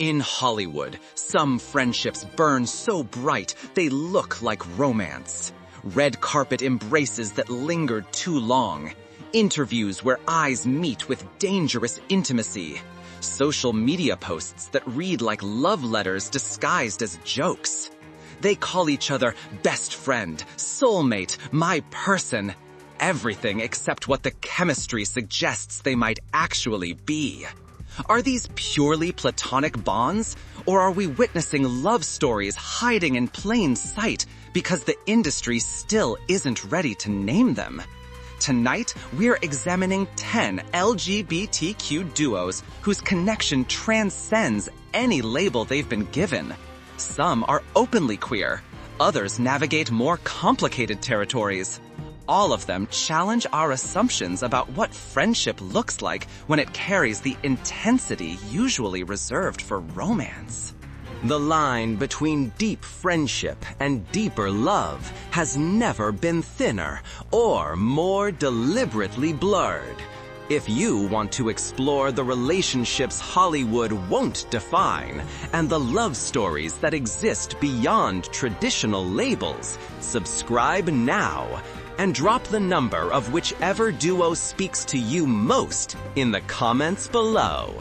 In Hollywood, some friendships burn so bright they look like romance. Red carpet embraces that linger too long. Interviews where eyes meet with dangerous intimacy. Social media posts that read like love letters disguised as jokes. They call each other best friend, soulmate, my person. Everything except what the chemistry suggests they might actually be. Are these purely platonic bonds, or are we witnessing love stories hiding in plain sight because the industry still isn't ready to name them? Tonight, we're examining 10 LGBTQ duos whose connection transcends any label they've been given. Some are openly queer, others navigate more complicated territories. All of them challenge our assumptions about what friendship looks like when it carries the intensity usually reserved for romance. The line between deep friendship and deeper love has never been thinner or more deliberately blurred. If you want to explore the relationships Hollywood won't define and the love stories that exist beyond traditional labels, subscribe now and drop the number of whichever duo speaks to you most in the comments below.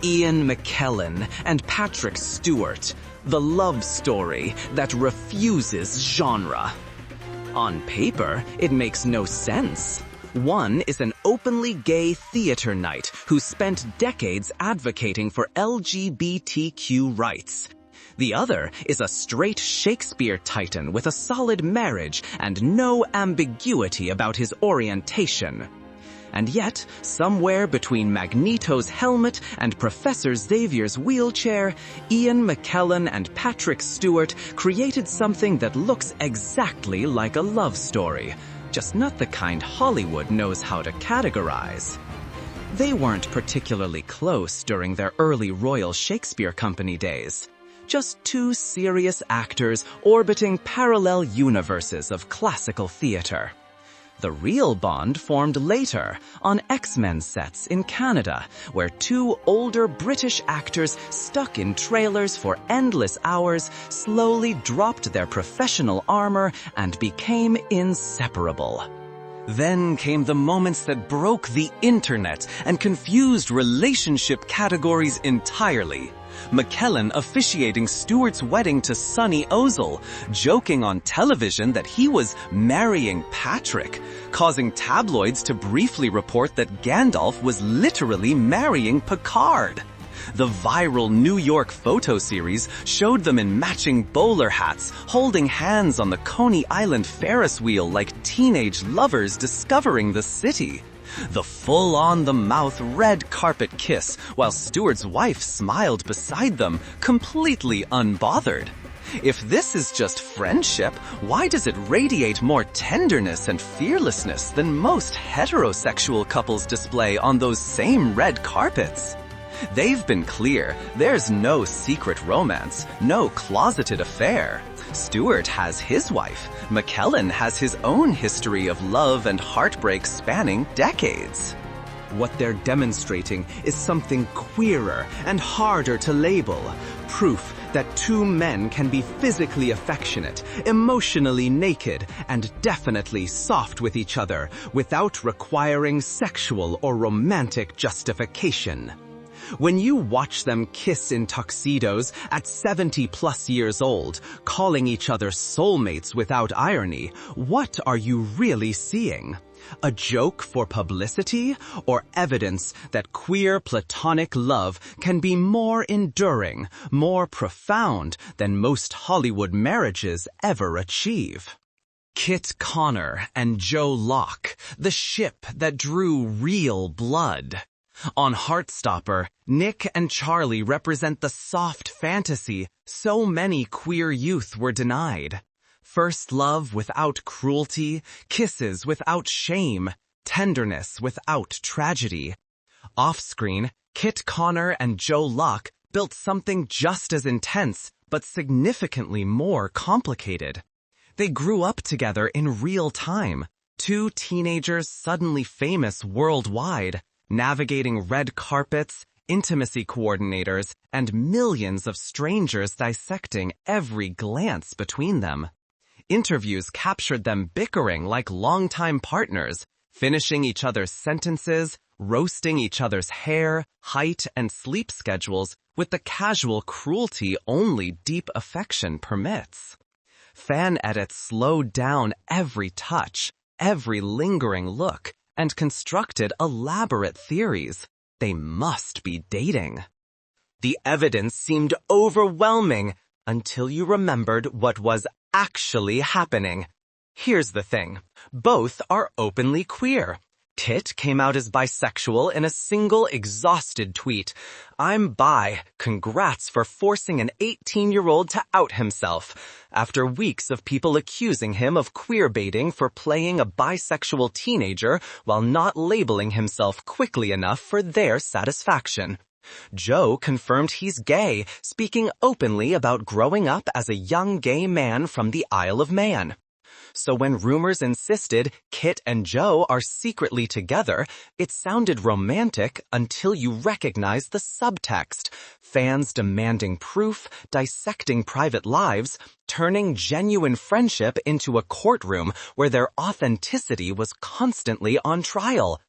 Ian McKellen and Patrick Stewart, the love story that refuses genre. On paper, it makes no sense. One is an openly gay theater knight who spent decades advocating for LGBTQ rights. The other is a straight Shakespeare titan with a solid marriage and no ambiguity about his orientation. And yet, somewhere between Magneto's helmet and Professor Xavier's wheelchair, Ian McKellen and Patrick Stewart created something that looks exactly like a love story, just not the kind Hollywood knows how to categorize. They weren't particularly close during their early Royal Shakespeare Company days. Just two serious actors orbiting parallel universes of classical theater. The real bond formed later on X-Men sets in Canada, where two older British actors stuck in trailers for endless hours slowly dropped their professional armor and became inseparable. Then came the moments that broke the internet and confused relationship categories entirely. McKellen officiating Stewart's wedding to Sonny Ozell, joking on television that he was marrying Patrick, causing tabloids to briefly report that Gandalf was literally marrying Picard. The viral New York photo series showed them in matching bowler hats, holding hands on the Coney Island Ferris wheel like teenage lovers discovering the city. The full-on-the-mouth red carpet kiss while Stewart's wife smiled beside them, completely unbothered. If this is just friendship, why does it radiate more tenderness and fearlessness than most heterosexual couples display on those same red carpets? They've been clear, there's no secret romance, no closeted affair. Stewart has his wife. McKellen has his own history of love and heartbreak spanning decades. What they're demonstrating is something queerer and harder to label. Proof that two men can be physically affectionate, emotionally naked, and definitely soft with each other without requiring sexual or romantic justification. When you watch them kiss in tuxedos at 70+ years old, calling each other soulmates without irony, what are you really seeing? A joke for publicity, or evidence that queer platonic love can be more enduring, more profound than most Hollywood marriages ever achieve? Kit Connor and Joe Locke, the ship that drew real blood. On Heartstopper, Nick and Charlie represent the soft fantasy so many queer youth were denied. First love without cruelty, kisses without shame, tenderness without tragedy. Off-screen, Kit Connor and Joe Locke built something just as intense, but significantly more complicated. They grew up together in real time, two teenagers suddenly famous worldwide, navigating red carpets, intimacy coordinators, and millions of strangers dissecting every glance between them. Interviews captured them bickering like longtime partners, finishing each other's sentences, roasting each other's hair, height, and sleep schedules with the casual cruelty only deep affection permits. Fan edits slowed down every touch, every lingering look, and constructed elaborate theories. They must be dating. The evidence seemed overwhelming until you remembered what was actually happening. Here's the thing. Both are openly queer. Kit came out as bisexual in a single exhausted tweet. "I'm bi. Congrats for forcing an 18-year-old to out himself," after weeks of people accusing him of queerbaiting for playing a bisexual teenager while not labeling himself quickly enough for their satisfaction. Joe confirmed he's gay, speaking openly about growing up as a young gay man from the Isle of Man. So when rumors insisted Kit and Joe are secretly together, it sounded romantic until you recognized the subtext. Fans demanding proof, dissecting private lives, turning genuine friendship into a courtroom where their authenticity was constantly on trial.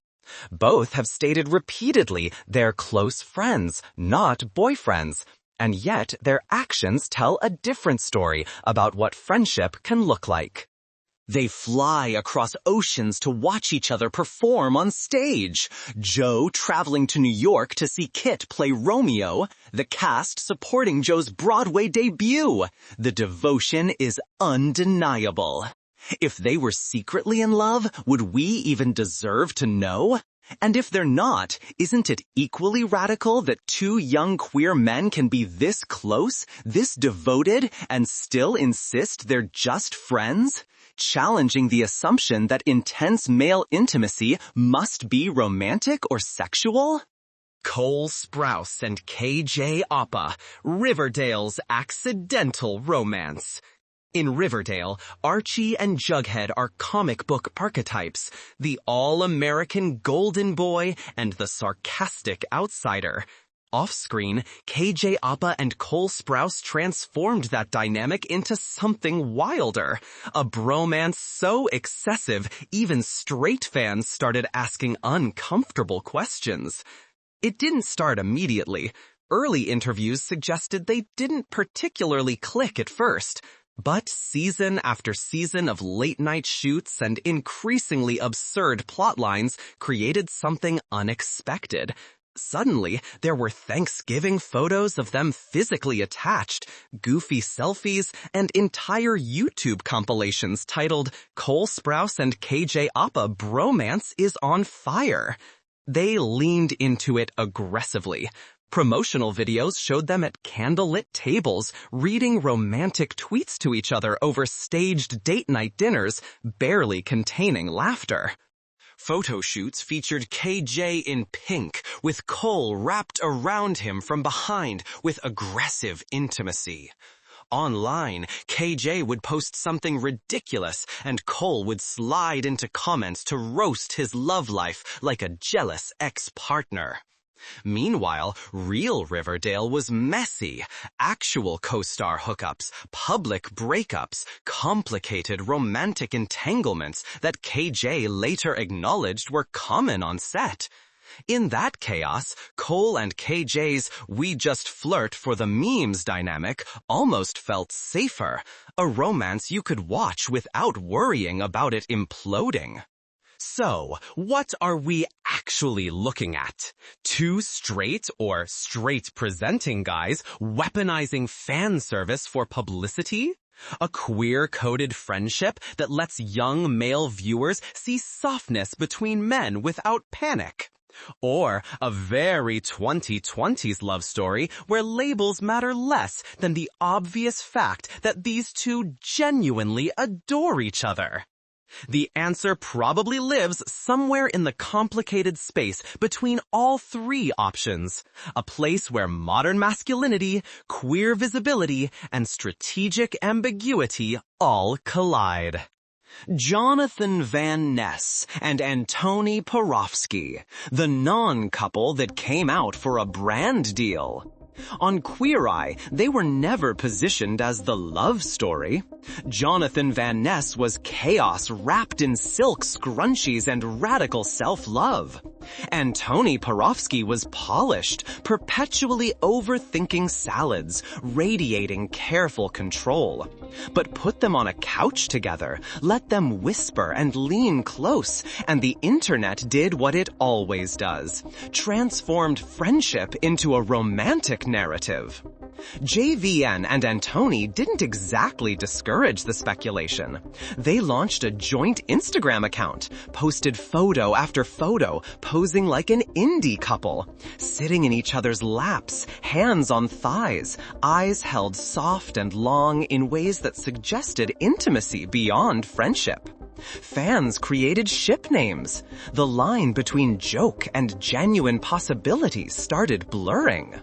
Both have stated repeatedly they're close friends, not boyfriends. And yet their actions tell a different story about what friendship can look like. They fly across oceans to watch each other perform on stage. Joe traveling to New York to see Kit play Romeo. The cast supporting Joe's Broadway debut. The devotion is undeniable. If they were secretly in love, would we even deserve to know? And if they're not, isn't it equally radical that two young queer men can be this close, this devoted, and still insist they're just friends? Challenging the assumption that intense male intimacy must be romantic or sexual? Cole Sprouse and KJ Apa, Riverdale's accidental romance. In Riverdale, Archie and Jughead are comic book archetypes, the all-American golden boy and the sarcastic outsider. Off-screen, KJ Apa and Cole Sprouse transformed that dynamic into something wilder. A bromance so excessive, even straight fans started asking uncomfortable questions. It didn't start immediately. Early interviews suggested they didn't particularly click at first. But season after season of late-night shoots and increasingly absurd plotlines created something unexpected. Suddenly, there were Thanksgiving photos of them physically attached, goofy selfies, and entire YouTube compilations titled Cole Sprouse and KJ Apa Bromance is on Fire. They leaned into it aggressively. Promotional videos showed them at candlelit tables, reading romantic tweets to each other over staged date-night dinners, barely containing laughter. Photo shoots featured KJ in pink, with Cole wrapped around him from behind with aggressive intimacy. Online, KJ would post something ridiculous, and Cole would slide into comments to roast his love life like a jealous ex-partner. Meanwhile, real Riverdale was messy. Actual co-star hookups, public breakups, complicated romantic entanglements that KJ later acknowledged were common on set. In that chaos, Cole and KJ's "we just flirt for the memes" dynamic almost felt safer, a romance you could watch without worrying about it imploding. So, what are we actually looking at? Two straight or straight-presenting guys weaponizing fan service for publicity? A queer-coded friendship that lets young male viewers see softness between men without panic? Or a very 2020s love story where labels matter less than the obvious fact that these two genuinely adore each other? The answer probably lives somewhere in the complicated space between all three options, a place where modern masculinity, queer visibility, and strategic ambiguity all collide. Jonathan Van Ness and Antoni Porowski, the non-couple that came out for a brand deal. On Queer Eye, they were never positioned as the love story. Jonathan Van Ness was chaos wrapped in silk scrunchies and radical self-love. Antoni Porowski was polished, perpetually overthinking salads, radiating careful control. But put them on a couch together, let them whisper and lean close, and the internet did what it always does, transformed friendship into a romantic narrative. JVN and Antoni didn't exactly discourage the speculation. They launched a joint Instagram account, posted photo after photo, posing like an indie couple, sitting in each other's laps, hands on thighs, eyes held soft and long in ways that suggested intimacy beyond friendship. Fans created ship names. The line between joke and genuine possibilities started blurring.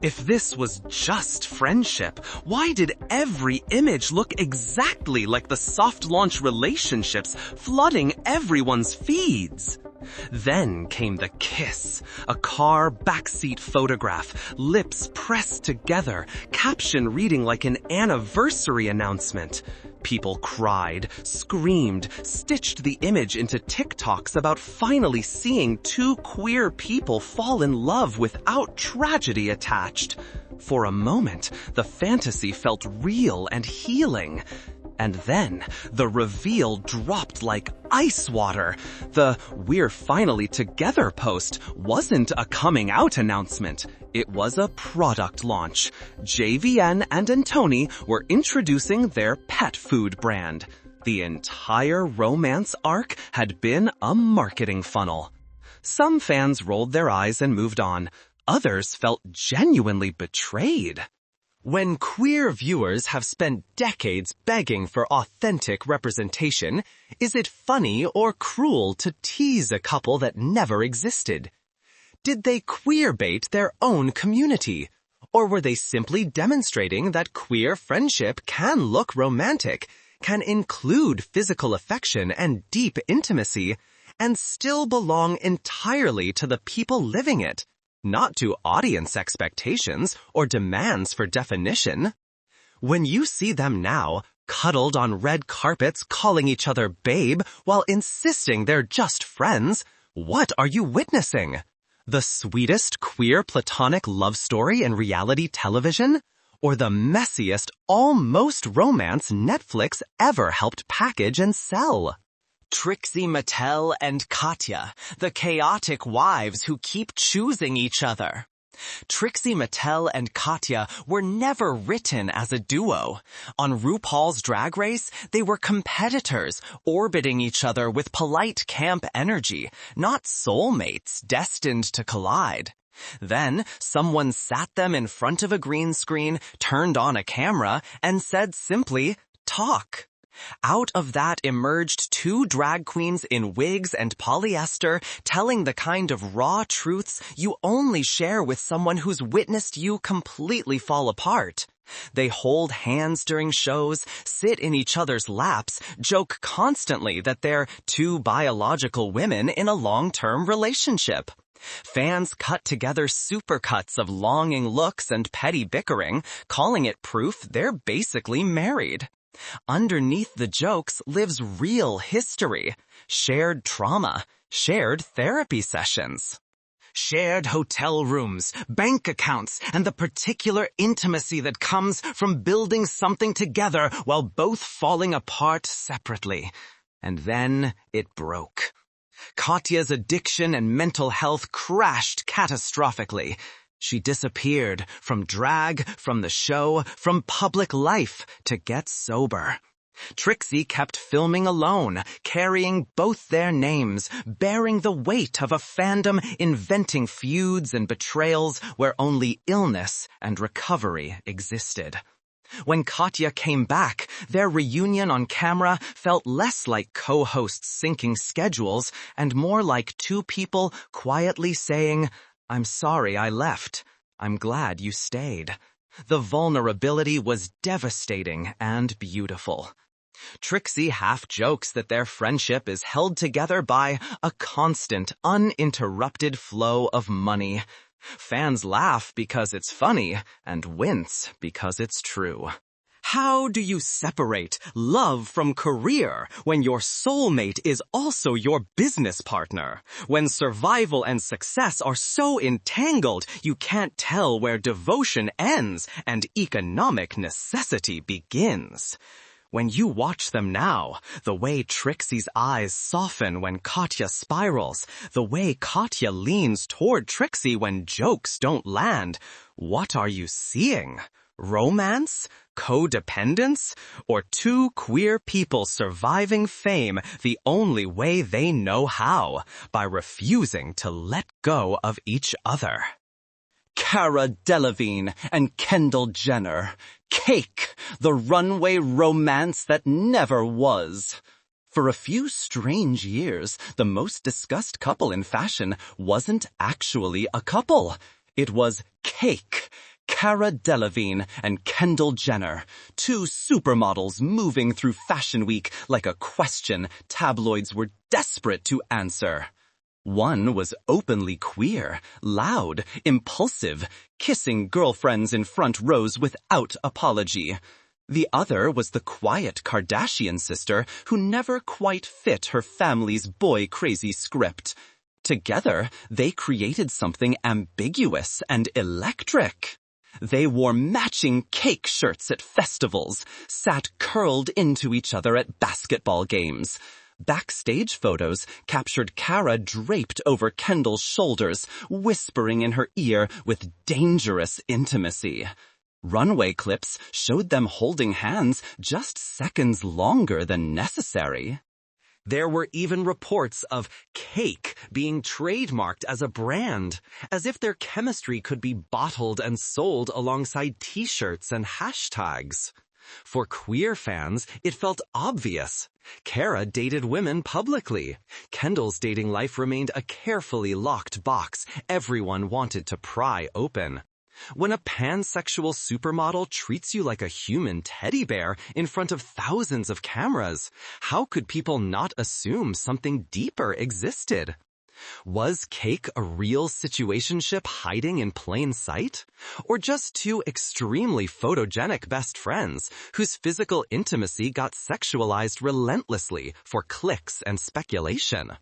If this was just friendship, why did every image look exactly like the soft launch relationships flooding everyone's feeds? Then came the kiss, a car backseat photograph, lips pressed together, caption reading like an anniversary announcement. People cried, screamed, stitched the image into TikToks about finally seeing two queer people fall in love without tragedy attached. For a moment, the fantasy felt real and healing. And then, the reveal dropped like ice water. The "we're finally together" post wasn't a coming out announcement. It was a product launch. JVN and Antoni were introducing their pet food brand. The entire romance arc had been a marketing funnel. Some fans rolled their eyes and moved on. Others felt genuinely betrayed. When queer viewers have spent decades begging for authentic representation, is it funny or cruel to tease a couple that never existed? Did they queerbait their own community? Or were they simply demonstrating that queer friendship can look romantic, can include physical affection and deep intimacy, and still belong entirely to the people living it? Not to audience expectations or demands for definition. When you see them now, cuddled on red carpets calling each other babe while insisting they're just friends, what are you witnessing? The sweetest queer platonic love story in reality television? Or the messiest almost romance Netflix ever helped package and sell? Trixie Mattel and Katya, the chaotic wives who keep choosing each other. Trixie Mattel and Katya were never written as a duo. On RuPaul's Drag Race, they were competitors, orbiting each other with polite camp energy, not soulmates destined to collide. Then, someone sat them in front of a green screen, turned on a camera, and said simply, "Talk." Out of that emerged two drag queens in wigs and polyester, telling the kind of raw truths you only share with someone who's witnessed you completely fall apart. They hold hands during shows, sit in each other's laps, joke constantly that they're two biological women in a long-term relationship. Fans cut together supercuts of longing looks and petty bickering, calling it proof they're basically married. Underneath the jokes lives real history, shared trauma, shared therapy sessions, shared hotel rooms, bank accounts, and the particular intimacy that comes from building something together while both falling apart separately. And then it broke. Katya's addiction and mental health crashed catastrophically. She disappeared from drag, from the show, from public life to get sober. Trixie kept filming alone, carrying both their names, bearing the weight of a fandom inventing feuds and betrayals where only illness and recovery existed. When Katya came back, their reunion on camera felt less like co-hosts syncing schedules and more like two people quietly saying, "I'm sorry I left. I'm glad you stayed." The vulnerability was devastating and beautiful. Trixie half jokes that their friendship is held together by a constant, uninterrupted flow of money. Fans laugh because it's funny and wince because it's true. How do you separate love from career when your soulmate is also your business partner? When survival and success are so entangled you can't tell where devotion ends and economic necessity begins? When you watch them now, the way Trixie's eyes soften when Katya spirals, the way Katya leans toward Trixie when jokes don't land, what are you seeing? Romance? Codependence? Or two queer people surviving fame the only way they know how, by refusing to let go of each other? Cara Delevingne and Kendall Jenner. Cake, the runway romance that never was. For a few strange years, the most discussed couple in fashion wasn't actually a couple. It was Cake. Cara Delevingne and Kendall Jenner, two supermodels moving through Fashion Week like a question tabloids were desperate to answer. One was openly queer, loud, impulsive, kissing girlfriends in front rows without apology. The other was the quiet Kardashian sister who never quite fit her family's boy-crazy script. Together, they created something ambiguous and electric. They wore matching cake shirts at festivals, sat curled into each other at basketball games. Backstage photos captured Cara draped over Kendall's shoulders, whispering in her ear with dangerous intimacy. Runway clips showed them holding hands just seconds longer than necessary. There were even reports of Cake being trademarked as a brand, as if their chemistry could be bottled and sold alongside t-shirts and hashtags. For queer fans, it felt obvious. Cara dated women publicly. Kendall's dating life remained a carefully locked box everyone wanted to pry open. When a pansexual supermodel treats you like a human teddy bear in front of thousands of cameras, how could people not assume something deeper existed? Was Cake a real situationship hiding in plain sight? Or just two extremely photogenic best friends whose physical intimacy got sexualized relentlessly for clicks and speculation?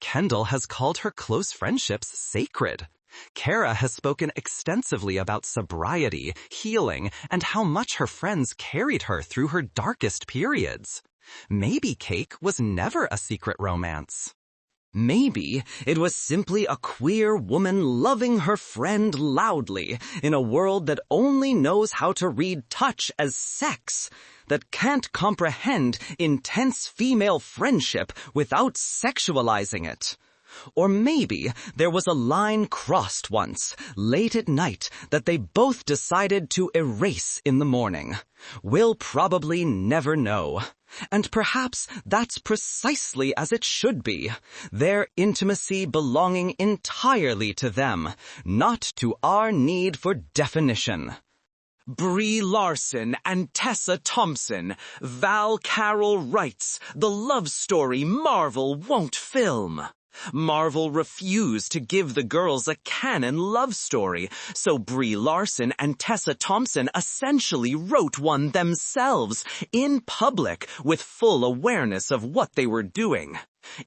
Kendall has called her close friendships sacred. Cara has spoken extensively about sobriety, healing, and how much her friends carried her through her darkest periods. Maybe Cake was never a secret romance. Maybe it was simply a queer woman loving her friend loudly in a world that only knows how to read touch as sex, that can't comprehend intense female friendship without sexualizing it. Or maybe there was a line crossed once, late at night, that they both decided to erase in the morning. We'll probably never know. And perhaps that's precisely as it should be, their intimacy belonging entirely to them, not to our need for definition. Brie Larson and Tessa Thompson, Val Carroll writes, the love story Marvel won't film. Marvel refused to give the girls a canon love story, so Brie Larson and Tessa Thompson essentially wrote one themselves, in public, with full awareness of what they were doing.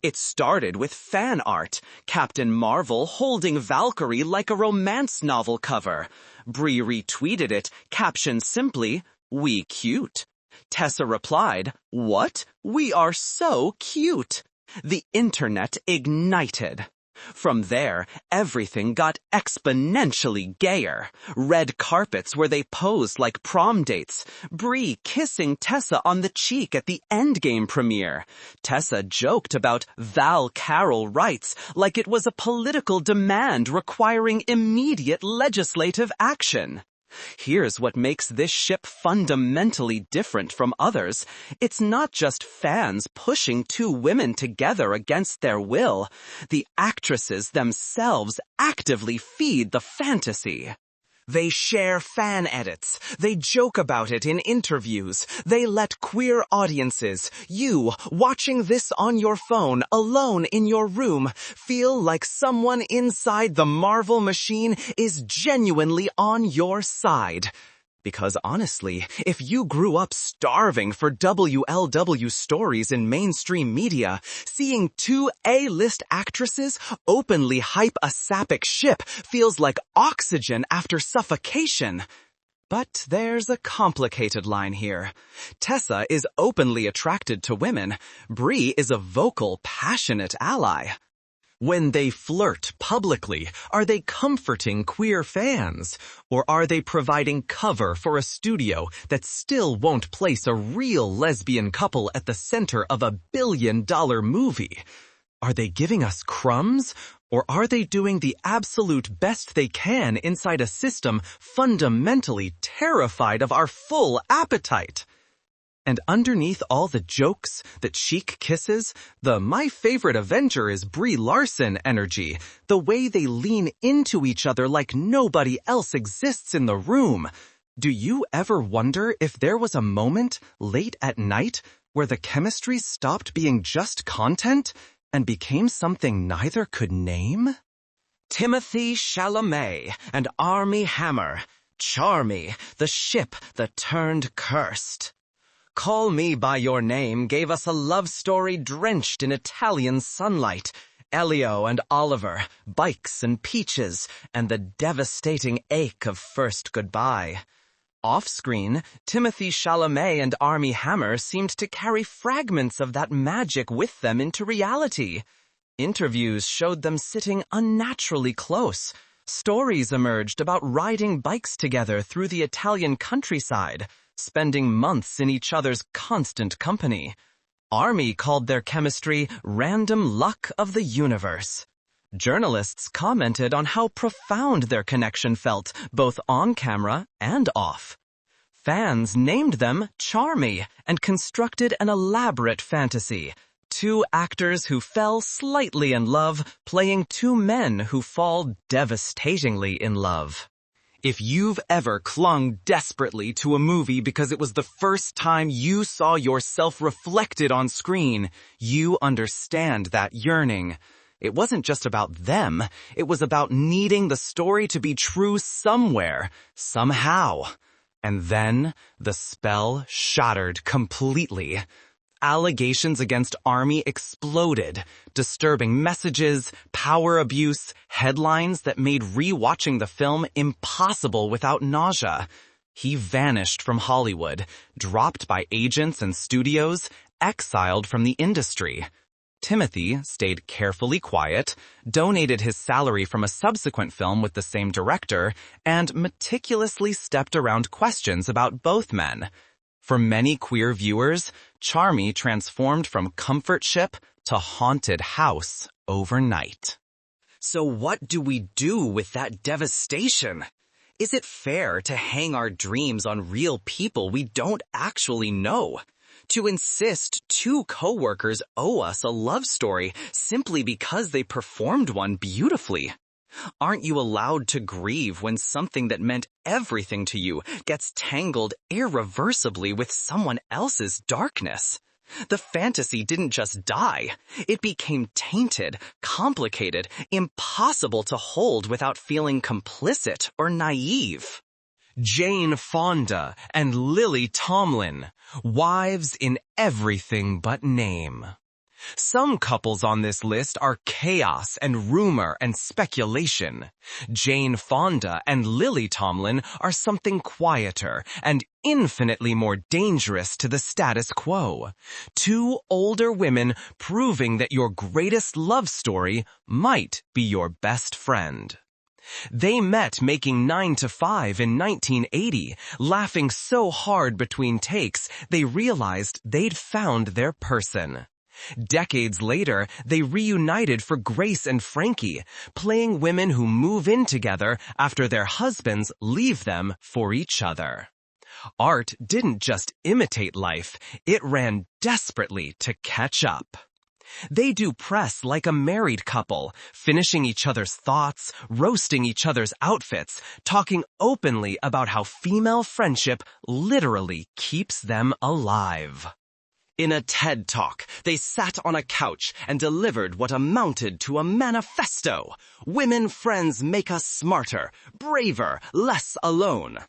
It started with fan art, Captain Marvel holding Valkyrie like a romance novel cover. Brie retweeted it, captioned simply, "We cute." Tessa replied, "What? We are so cute." The internet ignited. From there, everything got exponentially gayer. Red carpets where they posed like prom dates. Brie kissing Tessa on the cheek at the Endgame premiere. Tessa joked about Val Carroll rights like it was a political demand requiring immediate legislative action. Here's what makes this ship fundamentally different from others. It's not just fans pushing two women together against their will. The actresses themselves actively feed the fantasy. They share fan edits. They joke about it in interviews. They let queer audiences, you, watching this on your phone, alone in your room, feel like someone inside the Marvel machine is genuinely on your side. Because honestly, if you grew up starving for WLW stories in mainstream media, seeing two A-list actresses openly hype a sapphic ship feels like oxygen after suffocation. But there's a complicated line here. Tessa is openly attracted to women. Brie is a vocal, passionate ally. When they flirt publicly, are they comforting queer fans? Or are they providing cover for a studio that still won't place a real lesbian couple at the center of $1 billion movie? Are they giving us crumbs? Or are they doing the absolute best they can inside a system fundamentally terrified of our full appetite? And underneath all the jokes, the cheek kisses, the "my favorite Avenger is Brie Larson" energy, the way they lean into each other like nobody else exists in the room, do you ever wonder if there was a moment late at night where the chemistry stopped being just content and became something neither could name? Timothée Chalamet and Armie Hammer, Charmy, the ship that turned cursed. Call Me by Your Name gave us a love story drenched in Italian sunlight, Elio and Oliver, bikes and peaches, and the devastating ache of first goodbye. Off-screen, Timothée Chalamet and Armie Hammer seemed to carry fragments of that magic with them into reality. Interviews showed them sitting unnaturally close. Stories emerged about riding bikes together through the Italian countryside, spending months in each other's constant company. Armie called their chemistry random luck of the universe. Journalists commented on how profound their connection felt, both on camera and off. Fans named them Charmy and constructed an elaborate fantasy. Two actors who fell slightly in love, playing two men who fall devastatingly in love. If you've ever clung desperately to a movie because it was the first time you saw yourself reflected on screen, you understand that yearning. It wasn't just about them. It was about needing the story to be true somewhere, somehow. And then the spell shattered completely. Allegations against Armie exploded, disturbing messages, power abuse, headlines that made rewatching the film impossible without nausea. He vanished from Hollywood, dropped by agents and studios, exiled from the industry. Timothée stayed carefully quiet, donated his salary from a subsequent film with the same director, and meticulously stepped around questions about both men. For many queer viewers, Charmy transformed from comfort ship to haunted house overnight. So what do we do with that devastation? Is it fair to hang our dreams on real people we don't actually know? To insist two coworkers owe us a love story simply because they performed one beautifully? Aren't you allowed to grieve when something that meant everything to you gets tangled irreversibly with someone else's darkness? The fantasy didn't just die. It became tainted, complicated, impossible to hold without feeling complicit or naive. Jane Fonda and Lily Tomlin, wives in everything but name. Some couples on this list are chaos and rumor and speculation. Jane Fonda and Lily Tomlin are something quieter and infinitely more dangerous to the status quo. Two older women proving that your greatest love story might be your best friend. They met making 9 to 5 in 1980, laughing so hard between takes they realized they'd found their person. Decades later, they reunited for Grace and Frankie, playing women who move in together after their husbands leave them for each other. Art didn't just imitate life, it ran desperately to catch up. They do press like a married couple, finishing each other's thoughts, roasting each other's outfits, talking openly about how female friendship literally keeps them alive. In a TED Talk, they sat on a couch and delivered what amounted to a manifesto. Women friends make us smarter, braver, less alone.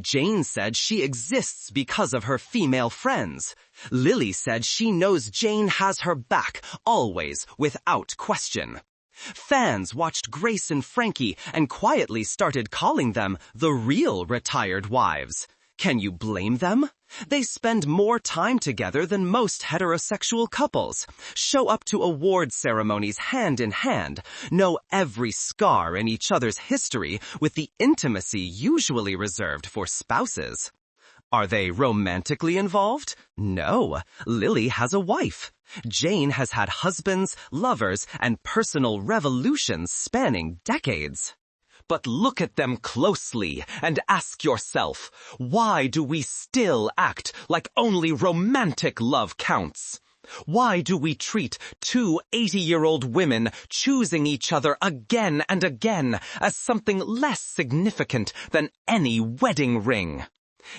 Jane said she exists because of her female friends. Lily said she knows Jane has her back, always, without question. Fans watched Grace and Frankie and quietly started calling them the real retired wives. Can you blame them? They spend more time together than most heterosexual couples, show up to award ceremonies hand in hand, know every scar in each other's history with the intimacy usually reserved for spouses. Are they romantically involved? No. Lily has a wife. Jane has had husbands, lovers, and personal revolutions spanning decades. But look at them closely and ask yourself, why do we still act like only romantic love counts? Why do we treat two 80-year-old women choosing each other again and again as something less significant than any wedding ring?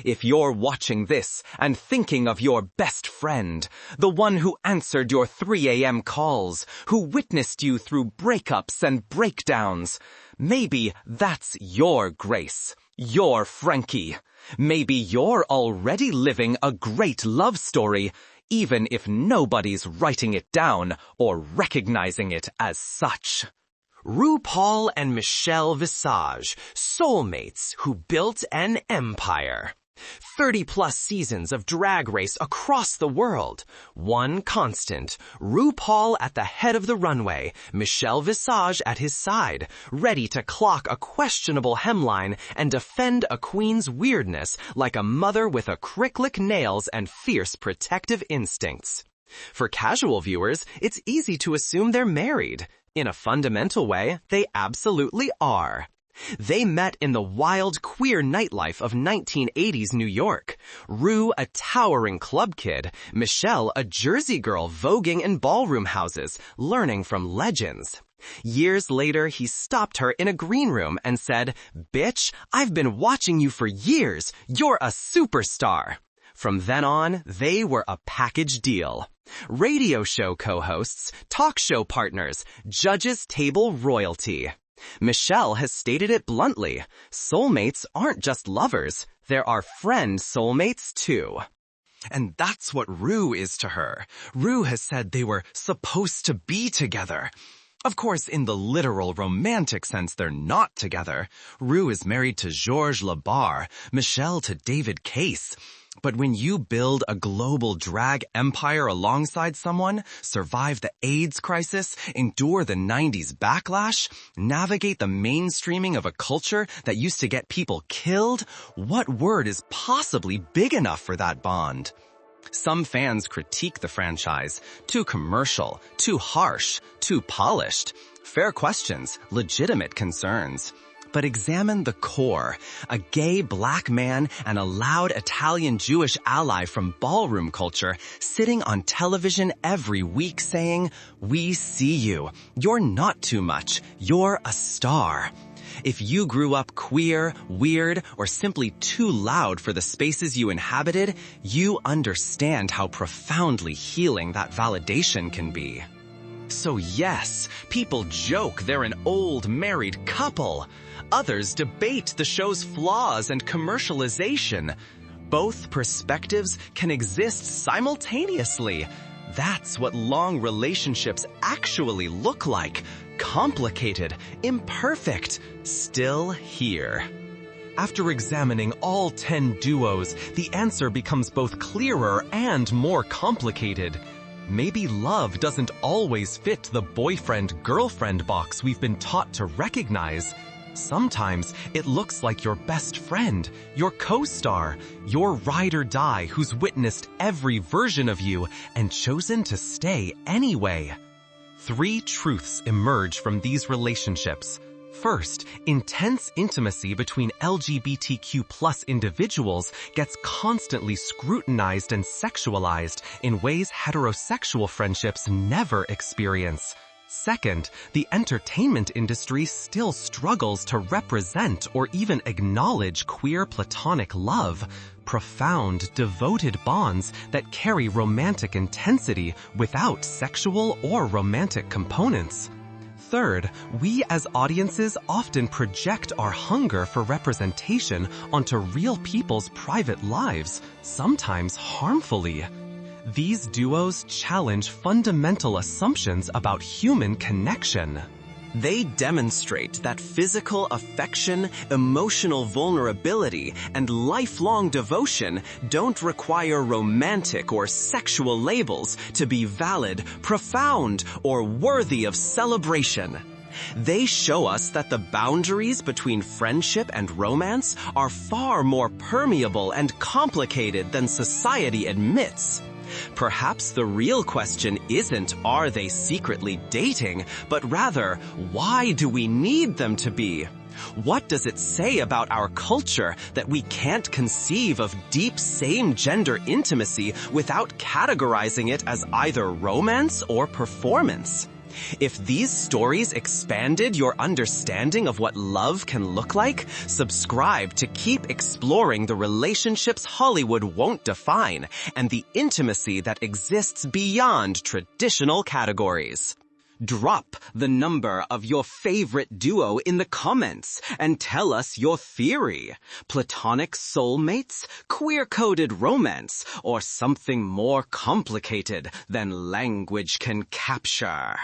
If you're watching this and thinking of your best friend, the one who answered your 3 a.m. calls, who witnessed you through breakups and breakdowns, maybe that's your Grace, your Frankie. Maybe you're already living a great love story, even if nobody's writing it down or recognizing it as such. RuPaul and Michelle Visage, soulmates who built an empire. 30-plus seasons of Drag Race across the world. One constant, RuPaul at the head of the runway, Michelle Visage at his side, ready to clock a questionable hemline and defend a queen's weirdness like a mother with acrylic nails and fierce protective instincts. For casual viewers, it's easy to assume they're married. In a fundamental way, they absolutely are. They met in the wild queer nightlife of 1980s New York. Ru, a towering club kid, Michelle, a Jersey girl voguing in ballroom houses, learning from legends. Years later, he stopped her in a green room and said, "Bitch, I've been watching you for years. You're a superstar." From then on, they were a package deal. Radio show co-hosts, talk show partners, judges' table royalty. Michelle has stated it bluntly. Soulmates aren't just lovers. There are friend soulmates too. And that's what Ru is to her. Ru has said they were supposed to be together. Of course, in the literal romantic sense, they're not together. Ru is married to Georges Labar, Michelle to David Case. But when you build a global drag empire alongside someone, survive the AIDS crisis, endure the 90s backlash, navigate the mainstreaming of a culture that used to get people killed, what word is possibly big enough for that bond? Some fans critique the franchise. Too commercial, too harsh, too polished. Fair questions, legitimate concerns. But examine the core, a gay black man and a loud Italian Jewish ally from ballroom culture sitting on television every week saying, "We see you. You're not too much. You're a star." If you grew up queer, weird, or simply too loud for the spaces you inhabited, you understand how profoundly healing that validation can be. So yes, people joke they're an old married couple. Others debate the show's flaws and commercialization. Both perspectives can exist simultaneously. That's what long relationships actually look like. Complicated, imperfect, still here. After examining all 10 duos, the answer becomes both clearer and more complicated. Maybe love doesn't always fit the boyfriend-girlfriend box we've been taught to recognize. Sometimes it looks like your best friend, your co-star, your ride or die who's witnessed every version of you and chosen to stay anyway. 3 truths emerge from these relationships. First, intense intimacy between LGBTQ+ individuals gets constantly scrutinized and sexualized in ways heterosexual friendships never experience. Second, the entertainment industry still struggles to represent or even acknowledge queer platonic love, profound, devoted bonds that carry romantic intensity without sexual or romantic components. Third, we as audiences often project our hunger for representation onto real people's private lives, sometimes harmfully. These duos challenge fundamental assumptions about human connection. They demonstrate that physical affection, emotional vulnerability, and lifelong devotion don't require romantic or sexual labels to be valid, profound, or worthy of celebration. They show us that the boundaries between friendship and romance are far more permeable and complicated than society admits. Perhaps the real question isn't, are they secretly dating, but rather, why do we need them to be? What does it say about our culture that we can't conceive of deep same-gender intimacy without categorizing it as either romance or performance? If these stories expanded your understanding of what love can look like, subscribe to keep exploring the relationships Hollywood won't define and the intimacy that exists beyond traditional categories. Drop the number of your favorite duo in the comments and tell us your theory. Platonic soulmates, queer-coded romance, or something more complicated than language can capture.